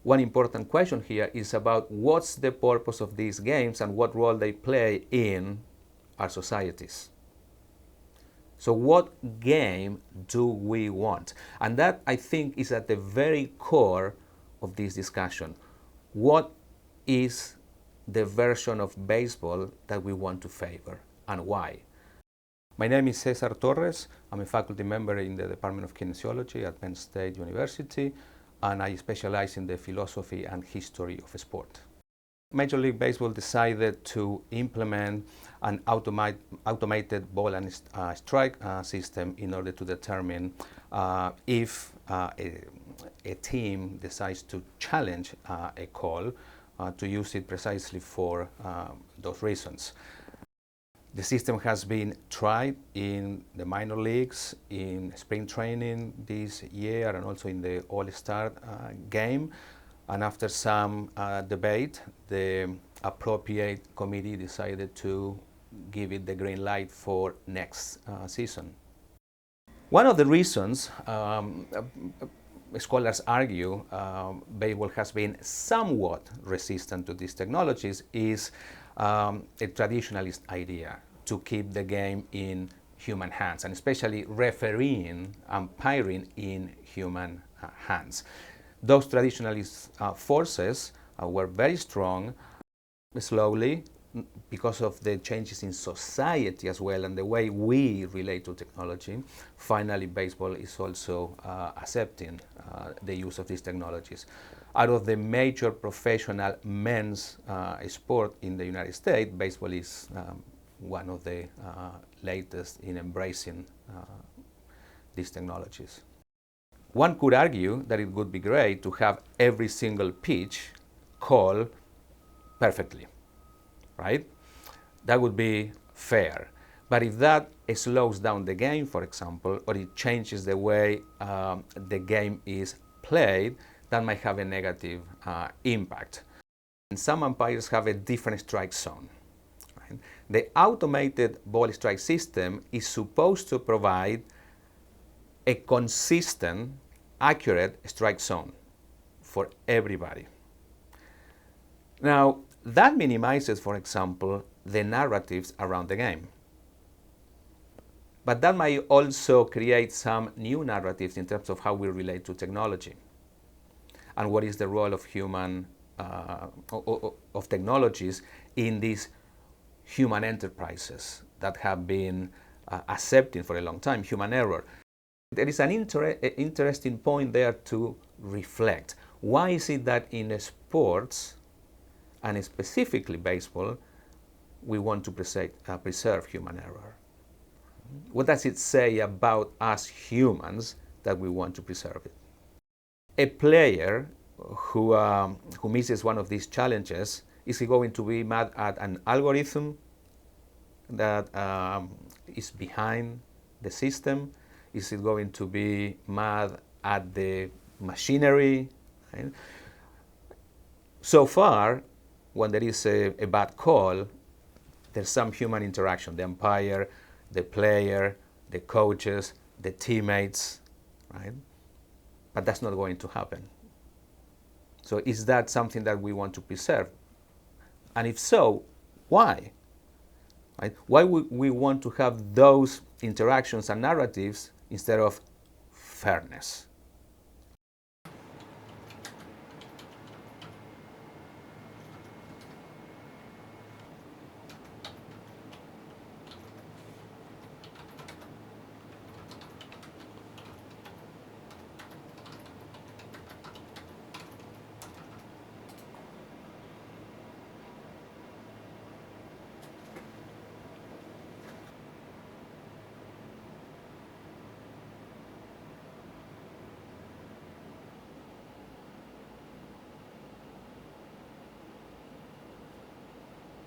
one important question here is about what's the purpose of these games and what role they play in our societies. So what game do we want? And that, I think, is at the very core of this discussion. What is the version of baseball that we want to favor and why? My name is Cesar Torres. I'm a faculty member in the Department of Kinesiology at Penn State University, and I specialize in the philosophy and history of sport. Major League Baseball decided to implement an automated ball and strike system in order to determine if a team decides to challenge a call, to use it precisely for those reasons. The system has been tried in the minor leagues, in spring training this year, and also in the All-Star game. And after some debate, the appropriate committee decided to give it the green light for next season. One of the reasons scholars argue baseball has been somewhat resistant to these technologies is a traditionalist idea to keep the game in human hands, and especially refereeing, umpiring in human hands. Those traditionalist forces were very strong. Slowly, because of the changes in society as well and the way we relate to technology, finally baseball is also accepting the use of these technologies. Out of the major professional men's sport in the United States, baseball is one of the latest in embracing these technologies. One could argue that it would be great to have every single pitch called perfectly, right? That would be fair. But if that slows down the game, for example, or it changes the way the game is played, that might have a negative impact. And some umpires have a different strike zone. Right? The automated ball strike system is supposed to provide a consistent, accurate strike zone for everybody. Now, that minimizes, for example, the narratives around the game. But that might also create some new narratives in terms of how we relate to technology and what is the role of of technologies in these human enterprises that have been accepting for a long time human error. There is an interesting point there to reflect. Why is it that in sports, and specifically baseball, we want to preserve human error? What does it say about us humans that we want to preserve it? A player who misses one of these challenges, is he going to be mad at an algorithm that is behind the system? Is it going to be mad at the machinery? Right? So far, when there is a bad call, there's some human interaction, the umpire, the player, the coaches, the teammates, right? But that's not going to happen. So is that something that we want to preserve? And if so, why? Right? Why would we want to have those interactions and narratives instead of fairness?